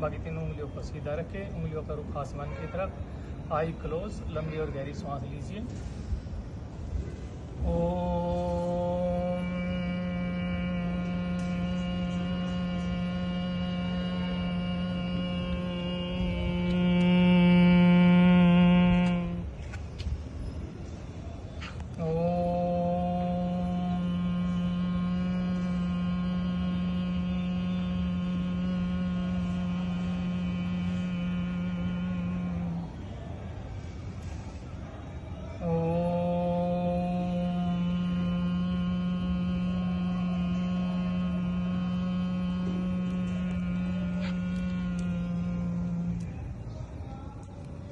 बाकी तीनों उंगलियों को सीधा रखें, उंगलियों का रुख आसमान की तरफ, आई क्लोज, लंबी और गहरी सांस लीजिए।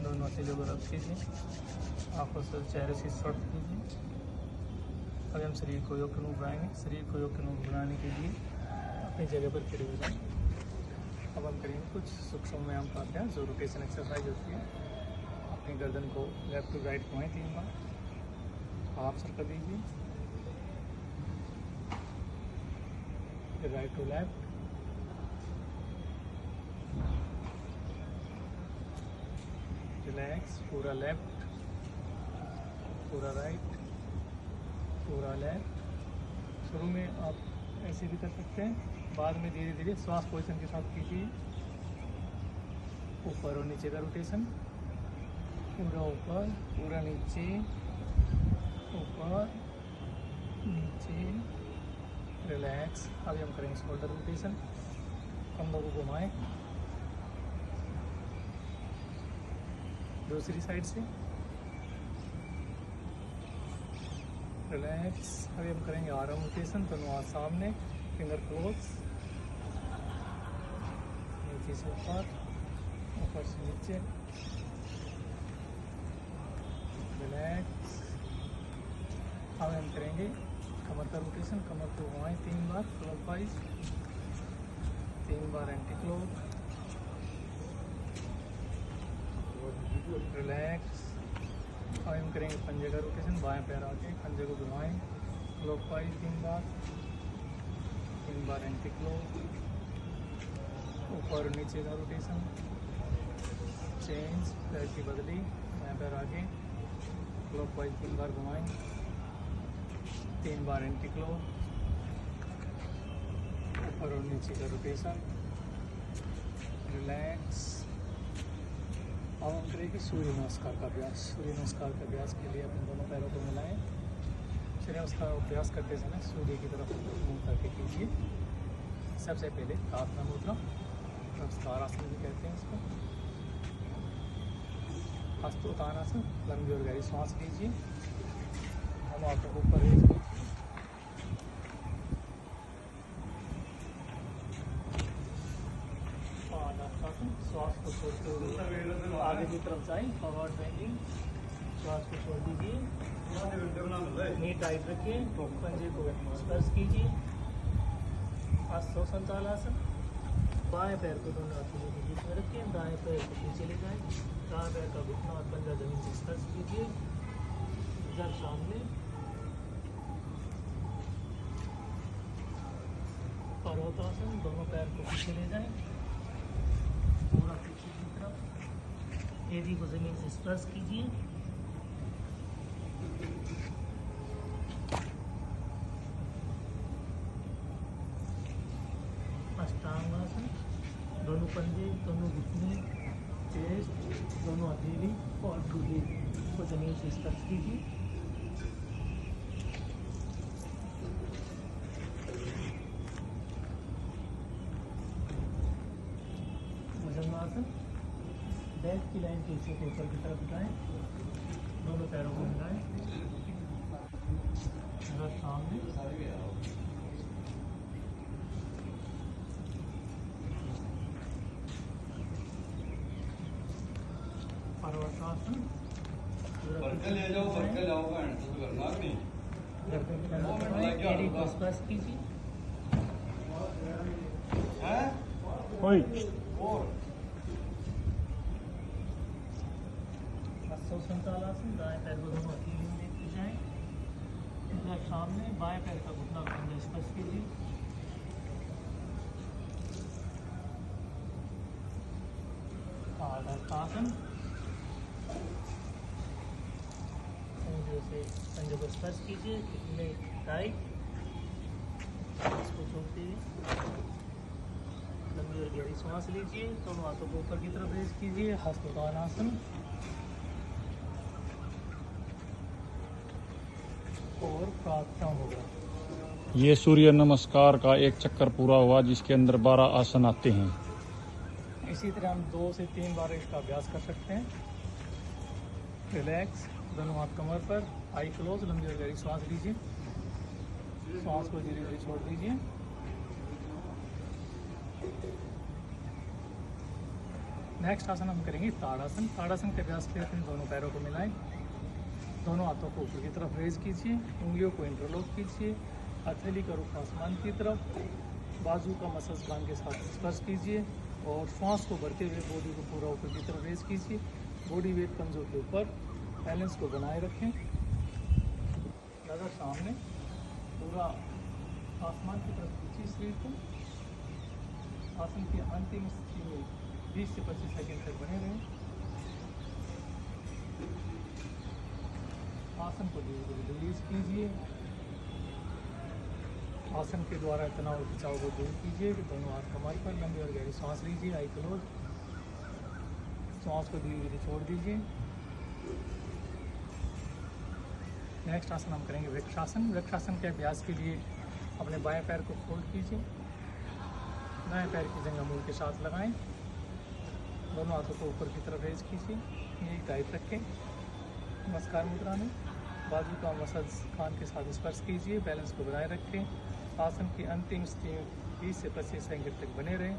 दोनों से जो रब कीजिए, आंखों से चेहरे से शॉर्ट कीजिए। अभी हम शरीर को योग के मुँह बनाएंगे। शरीर को योग के मुँह बनाने के लिए अपनी जगह पर खड़े हो जाएं। अब हम करेंगे कुछ सूक्ष्म व्यायाम प्राणायाम जो रोटेशन एक्सरसाइज होती है। अपनी गर्दन को लेफ्ट टू राइट घुमाएं 3 बार, हाफ सर्कल दीजिए, फिर राइट टू लेफ्ट, रिलैक्स, पूरा लेफ्ट, पूरा राइट, पूरा लेफ्ट। शुरू में आप ऐसे भी कर सकते हैं, बाद में धीरे धीरे श्वास पोजीशन के साथ कीजिए। ऊपर और नीचे का रोटेशन, पूरा ऊपर, पूरा नीचे, ऊपर नीचे, रिलैक्स। अभी हम करेंगे शोल्डर रोटेशन। कंधों को घुमाएं दूसरी साइड से, रिलैक्स। अभी हम करेंगे आर्म रोटेशन। दोनों हाथ सामने, फिंगर क्लोज, नीचे से ऊपर, ऊपर से नीचे, रिलैक्स। अब हम करेंगे कमर का रोटेशन। कमर को घुमाएं 3 बार क्लॉकवाइज, 3 बार एंटी क्लॉक, रिलैक्स। अब हम करेंगे पंजे का रोटेशन। बाएं पैर आके पंजे को घुमाएं क्लॉकवाइज 3 बार, 3 बार एंटी क्लॉक, ऊपर और नीचे का रोटेशन, चेंज, पैर की बदली, बाएं पैर आगे क्लॉकवाइज 3 बार घुमाएं, 3 बार एंटी क्लॉक, ऊपर और नीचे का रोटेशन, रिलैक्स। अब हम करेंगे सूर्य नमस्कार का अभ्यास। सूर्य नमस्कार के अभ्यास के लिए अपने दोनों पैरों को मिलाएं। सूर्य नमस्कार अभ्यास करते समय सूर्य की तरफ मुंह करके कीजिए। सबसे पहले प्रार्थना मुद्रा, नमस्कार आसन भी कहते हैं इसको। हस्तोत्तानासन, लंबी और गहरी सांस लीजिए। हम आंखों को ऊपर रेज कीजिए। श्वास को छोड़ते हुए आगे की तरफ जाएं, फॉरवर्ड बेंडिंग। श्वास को छोड़ दीजिए, नी टाइट रखिए, पंजे को स्पर्श कीजिए। हस्तोत्तानासन। बाएं पैर को दोनों हाथों के बीच में रखिए, दाएं पैर को पीछे ले जाएं, दाएं पैर का घुटना और पंजा जमीन से स्पर्श कीजिए। इधर सामने, पर्वतासन। दोनों पैर को पीछे ले जाएं, पूरा पीछे की तरफ, एड़ी को जमीन से स्पर्श कीजिए। अष्टांगासन। दोनों पंजे, दोनों घुटने, चेस्ट, दोनों हथेली और ठुड्डी को जमीन से स्पर्श कीजिए। भुजंगासन। बैक की लाइन के हिस्से को ऊपर की तरफ उठाएं, दोनों पैरों को मिलाएं, सामने, पर्वतासन। एड़ी को स्पर्श कीजिए। हस्तोत्तानासन। दाएं पैर को दोनों हथेलियों में लेके जाएं, इधर सामने, बाएं पैर का घुटना पंजा स्पर्श कीजिए। ताड़ासन। पंजों से पंजों को स्पर्श कीजिए, कितने टाइट, इसको छोड़ते लंबी और गहरी सांस लीजिए। दोनों हाथों को ऊपर की तरफ रेज कीजिए, हस्तोत्तानासन और प्रार्थना होगा। ये सूर्य नमस्कार का एक चक्कर पूरा हुआ जिसके अंदर 12 आसन आते हैं। इसी तरह हम 2 से 3 बार इसका अभ्यास कर सकते हैं। रिलैक्स, दोनों हाथ कमर पर, आई क्लोज, लंबी और गहरी सांस लीजिए, सांस को धीरे धीरे छोड़ दीजिए। नेक्स्ट आसन हम करेंगे ताड़ासन। ताड़ासन के अभ्यास के लिए अपने दोनों पैरों को मिलाएं, दोनों हाथों को ऊपर की तरफ रेज कीजिए, उंगलियों को इंटरलॉक कीजिए, हथेली का रुख आसमान की तरफ, बाजू का मसल कान के साथ स्पर्श कीजिए और श्वास को भरते हुए बॉडी को पूरा ऊपर की तरफ रेज कीजिए। बॉडी वेट कंधों के ऊपर, बैलेंस को बनाए रखें, नजर सामने, पूरा आसमान की तरफ खींचिए शरीर को। आसन की अंतिम स्थिति में 20 से 25 सेकंड तक बने रहें। आसन को धीरे धीरे रिलीज कीजिए। आसन के द्वारा तनाव और खिंचाव को दूर कीजिए। दोनों हाथ कमर पर, लंबी और गहरी सांस लीजिए, आई क्लोज, सांस को धीरे धीरे छोड़ दीजिए। नेक्स्ट आसन हम करेंगे वृक्षासन। वृक्षासन के अभ्यास के लिए अपने बाएं पैर को फोल्ड कीजिए, दाएं पैर की जंघा मूल के साथ लगाएं, दोनों हाथों को ऊपर की तरफ रेज कीजिए, ये टाइट रखें। नमस्कार मुद्रा में बाजू का मसल्स कान के साथ स्पर्श कीजिए, बैलेंस को बनाए रखें। आसन की अंतिम स्थिति में 20 से 25 सेकंड तक बने रहें।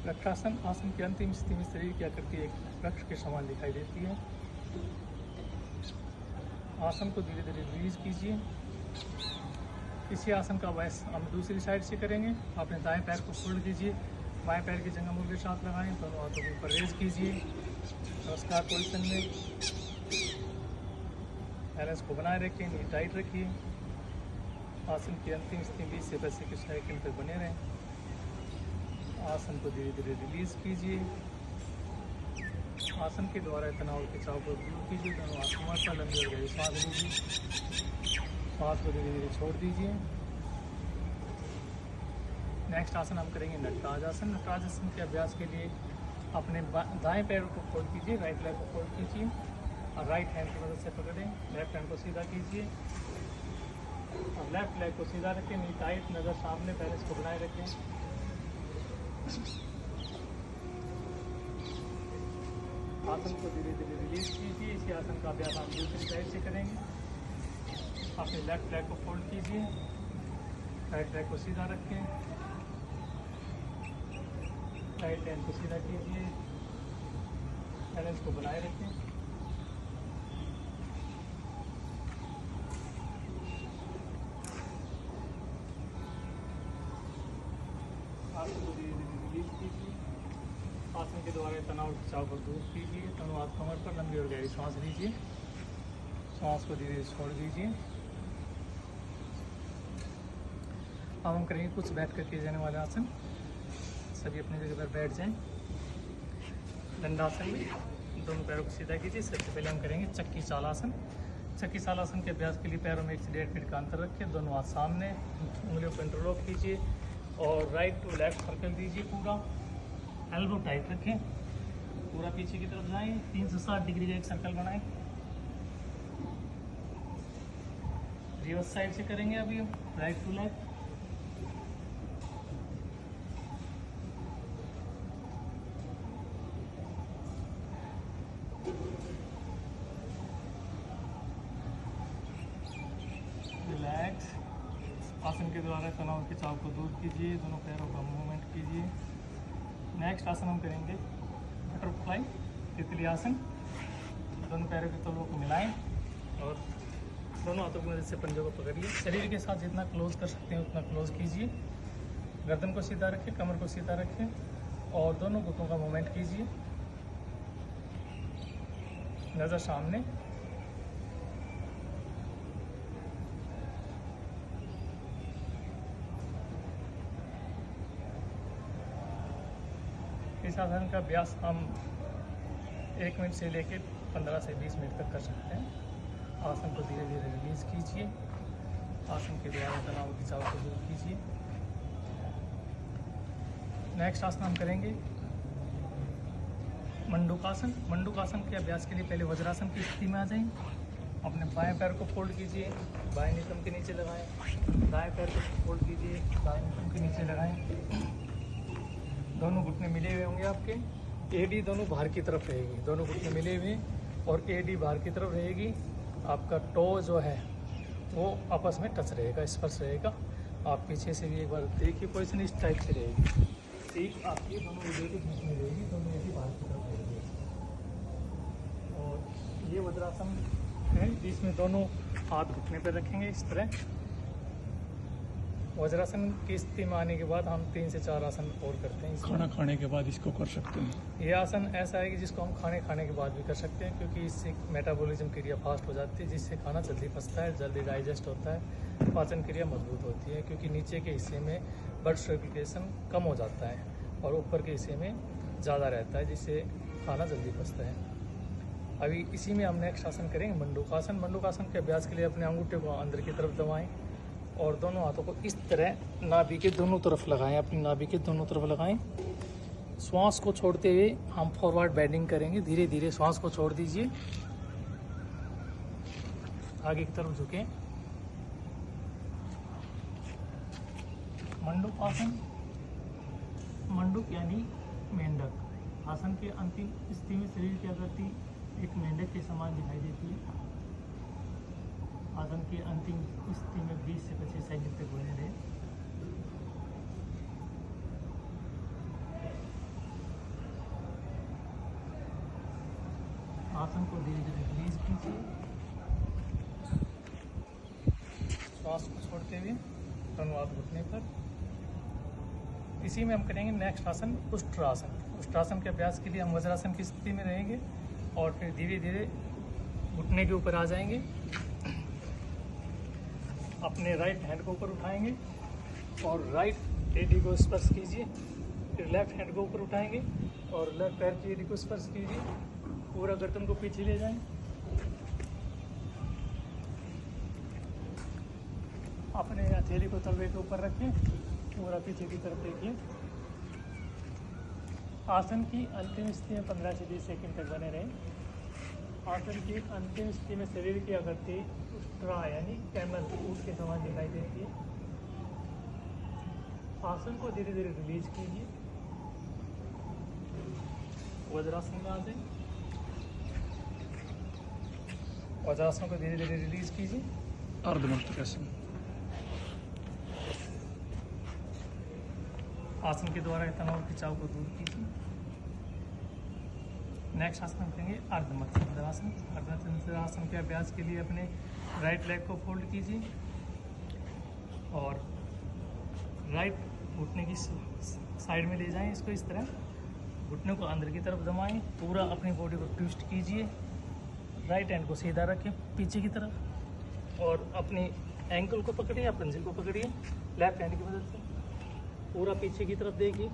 वृक्षासन आसन की अंतिम स्थिति में शरीर की आकृति एक वृक्ष के समान दिखाई देती है। आसन को धीरे धीरे रिलीज कीजिए। इसी आसन का अभ्यास हम दूसरी साइड से करेंगे। अपने दाएं पैर को फोल्ड कीजिए, बाएं पैर की जंघा मूल के साथ लगाएं, दोनों हाथों को ऊपर रेज कीजिए, नमस्कार पोजीशन में, बैलेंस को बनाए रखें, नी टाइट रखिए। आसन की अंतिम स्थिति 20 से 25 सेकंड तक बने रहें। आसन को धीरे धीरे रिलीज कीजिए। आसन के द्वारा तनाव और खिंचाव को दूर कीजिए। दोनों हाथ कमर पर, लंबी और गहरी सांस लीजिए, सांस को धीरे धीरे छोड़ दीजिए। नेक्स्ट आसन हम करेंगे नटराज आसन। नटराज आसन के अभ्यास के लिए अपने दाएं पैर को फोल्ड कीजिए, राइट लेग को फोल्ड कीजिए और राइट हैंड की मदद से पकड़ें, लेफ्ट हैंड को सीधा कीजिए और लेफ्ट लेग को सीधा रखें, नी टाइट, नज़र सामने, बैलेंस को बनाए रखें। आसन को धीरे धीरे रिलीज कीजिए। इसी आसन का अभ्यास हम दूसरी साइड से करेंगे। अपने लेफ्ट लेग को फोल्ड कीजिए, राइट लेग को सीधा रखें, राइट हैंड को सीधा कीजिए, बैलेंस को बनाए रखें। आसन को धीरे धीरे रिलीज कीजिए। आसन के द्वारा तनाव और खिंचाव को दूर कीजिए। दोनों हाथ कमर पर, लंबी और गहरी सांस लीजिए, सांस को धीरे धीरे छोड़ दीजिए। अब हम करेंगे कुछ बैठ कर किए जाने वाले आसन। सभी अपनी जगह पर बैठ जाएं। दंडासन में दोनों पैरों को सीधा कीजिए। सबसे पहले हम करेंगे चक्की चाल आसन। चक्की चाल आसन के अभ्यास के लिए पैरों में 1 से 1.5 फीट का अंतर रखें, दोनों हाथ सामने, उंगलियों को इंटरलॉक कीजिए और राइट टू लेफ्ट सर्कल दीजिए। पूरा एल्बो टाइट रखें, पूरा पीछे की तरफ जाएं, 3 से 7 डिग्री का एक सर्कल बनाएं। रिवर्स साइड से करेंगे अभी हम, राइट टू लेफ्ट। रिलैक्स। आसन के द्वारा तनाव खिंचाव को दूर कीजिए, दोनों पैरों का मूवमेंट कीजिए। नेक्स्ट आसन हम करेंगे बटरफ्लाई तितली आसन। दोनों पैरों के तलवों को मिलाएं और दोनों हाथों की मदद से पंजों को पकड़िए। शरीर के साथ जितना क्लोज कर सकते हैं उतना क्लोज कीजिए। गर्दन को सीधा रखें, कमर को सीधा रखें और दोनों घुटनों का मूवमेंट कीजिए, नज़र सामने। इस आसन का अभ्यास हम 1 मिनट से लेकर 15 से 20 मिनट तक कर सकते हैं। आसन को धीरे धीरे रिलीज कीजिए। आसन के द्वारा तनाव खिंचाव को दूर कीजिए। नेक्स्ट आसन हम करेंगे मंडूकासन। मंडूकासन के अभ्यास के लिए पहले वज्रासन की स्थिति में आ जाएं। अपने बाएं पैर को फोल्ड कीजिए, बाएं नितंब के नीचे लगाएं। दाएं पैर को फोल्ड कीजिए, दाएं नितंब के नीचे लगाएं। दोनों घुटने मिले हुए होंगे आपके। एडी दोनों बाहर की तरफ रहेगी, दोनों घुटने मिले हुए और एडी बाहर की तरफ रहेगी। आपका टो जो है वो आपस में टच रहेगा, स्पर्श रहेगा। आप पीछे से भी एक बार देखिए, पोजिशन इस टाइप से रहेगी। ठीक आपकी दोनों एडी के बीच में रहेगी, दोनों एडी बाहर की तरफ रहेगी। और ये वज्रासन है जिसमें दोनों हाथ घुटने पर रखेंगे इस तरह। वज्रासन की स्थिति में आने के बाद हम 3 से 4 आसन और करते हैं। खाना खाने के बाद इसको कर सकते हैं। ये आसन ऐसा है कि जिसको हम खाने के बाद भी कर सकते हैं, क्योंकि इससे मेटाबॉलिज्म क्रिया फास्ट हो जाती है, जिससे खाना जल्दी पचता है, जल्दी डाइजेस्ट होता है, पाचन क्रिया मजबूत होती है। क्योंकि नीचे के हिस्से में ब्लड सर्कुलेशन कम हो जाता है और ऊपर के हिस्से में ज़्यादा रहता है, जिससे खाना जल्दी पचता है। अभी इसी में हम नेक्स्ट आसन करेंगे मंडूकासन। मंडूकासन के अभ्यास के लिए अपने अंगूठे को अंदर की तरफ दबाएं और दोनों हाथों को इस तरह नाभि के दोनों तरफ लगाएं, अपनी नाभि के दोनों तरफ लगाएं। श्वास को छोड़ते हुए हम फॉरवर्ड बेंडिंग करेंगे। धीरे धीरे श्वास को छोड़ दीजिए, आगे की तरफ झुकें। मंडूकासन, मंडूक यानी मेंढक। आसन के अंतिम स्थिति में शरीर की आकृति एक मेंढक के समान दिखाई देती है। आसन की अंतिम स्थिति में 20 से 25 सेकंड तक बने रहे। आसन को धीरे धीरे रिलीज कीजिए, श्वास को छोड़ते हुए दोनों हाथ घुटने पर। इसी में हम करेंगे नेक्स्ट आसन उष्ट्रासन। उष्ट्रासन के अभ्यास के लिए हम वज्रासन की स्थिति में रहेंगे और फिर धीरे धीरे घुटने के ऊपर आ जाएंगे। अपने राइट हैंड को ऊपर उठाएंगे और राइट एडी को स्पर्श कीजिए। फिर लेफ्ट हैंड को ऊपर उठाएंगे और लेफ्ट पैर की एडी को स्पर्श कीजिए। पूरा गर्दन को पीछे ले जाएं। अपने हथेली को तलवे के ऊपर रखें, पूरा पीछे की तरफ देखिए। आसन की अंतिम स्थिति में 15 से 20 सेकंड तक बने रहें। आसन की अंतिम स्थिति में शरीर की आकृति उष्ट्रा यानी कैमल ऊँट के समान दिखाई देती है। आसन को धीरे धीरे रिलीज कीजिए। वज्रासन में आ जाए। वज्रासन को धीरे धीरे रिलीज कीजिए। अर्धमस्तकासन। आसन के द्वारा तनाव खिंचाव को दूर कीजिए। नेक्स्ट आसन हम करेंगे अर्धमत्स्यासन। अर्धमत्स्यासन के अभ्यास के लिए अपने राइट लेग को फोल्ड कीजिए और राइट घुटने की साइड में ले जाएं इसको इस तरह। घुटने को अंदर की तरफ दबाएं, पूरा अपनी बॉडी को ट्विस्ट कीजिए। राइट हैंड को सीधा रखें पीछे की तरफ और अपनी एंकल को पकड़िए या पंजे को पकड़िए लेफ्ट हैंड की मदद से। पूरा पीछे की तरफ देखिए।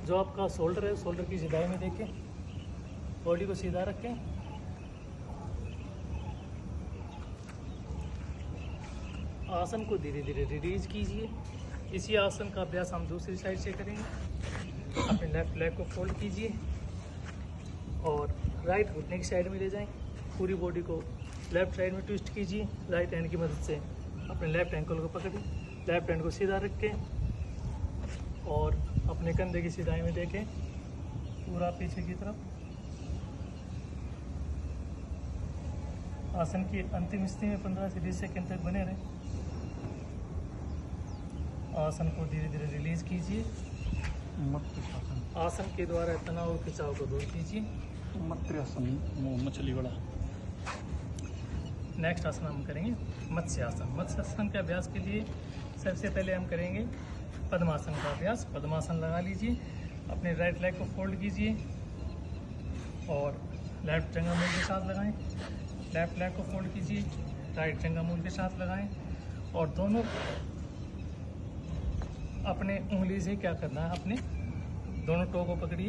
जो आपका शोल्डर है, शोल्डर की सीधाई में देखें। बॉडी को सीधा रखें। आसन को धीरे धीरे रिलीज कीजिए। इसी आसन का अभ्यास हम दूसरी साइड से करेंगे। अपने लेफ्ट लेग को फोल्ड कीजिए और राइट घुटने की साइड में ले जाएं। पूरी बॉडी को लेफ्ट साइड में ट्विस्ट कीजिए। राइट हैंड की मदद से अपने लेफ्ट एंकल को पकड़िए। लेफ्ट हैंड को सीधा रखें और अपने कंधे की सीधाई में देखें, पूरा पीछे की तरफ। आसन की अंतिम स्थिति में 15 से 20 सेकंड तक बने रहें। आसन को धीरे धीरे रिलीज कीजिए। आसन के द्वारा तनाव और खिंचाव को दूर कीजिए। मत्स्यासन, मछली बड़ा। नेक्स्ट आसन हम करेंगे मत्स्यासन। मत्स्यासन के अभ्यास के लिए सबसे पहले हम करेंगे पद्मासन का अभ्यास। पद्मासन लगा लीजिए। अपने राइट लेग को फोल्ड कीजिए और लेफ्ट जंघा मूल के साथ लगाएं। लेफ्ट लेग को फोल्ड कीजिए, राइट जंघा मूल के साथ लगाएं और दोनों अपने उंगली से क्या करना है, अपने दोनों टो को पकड़िए।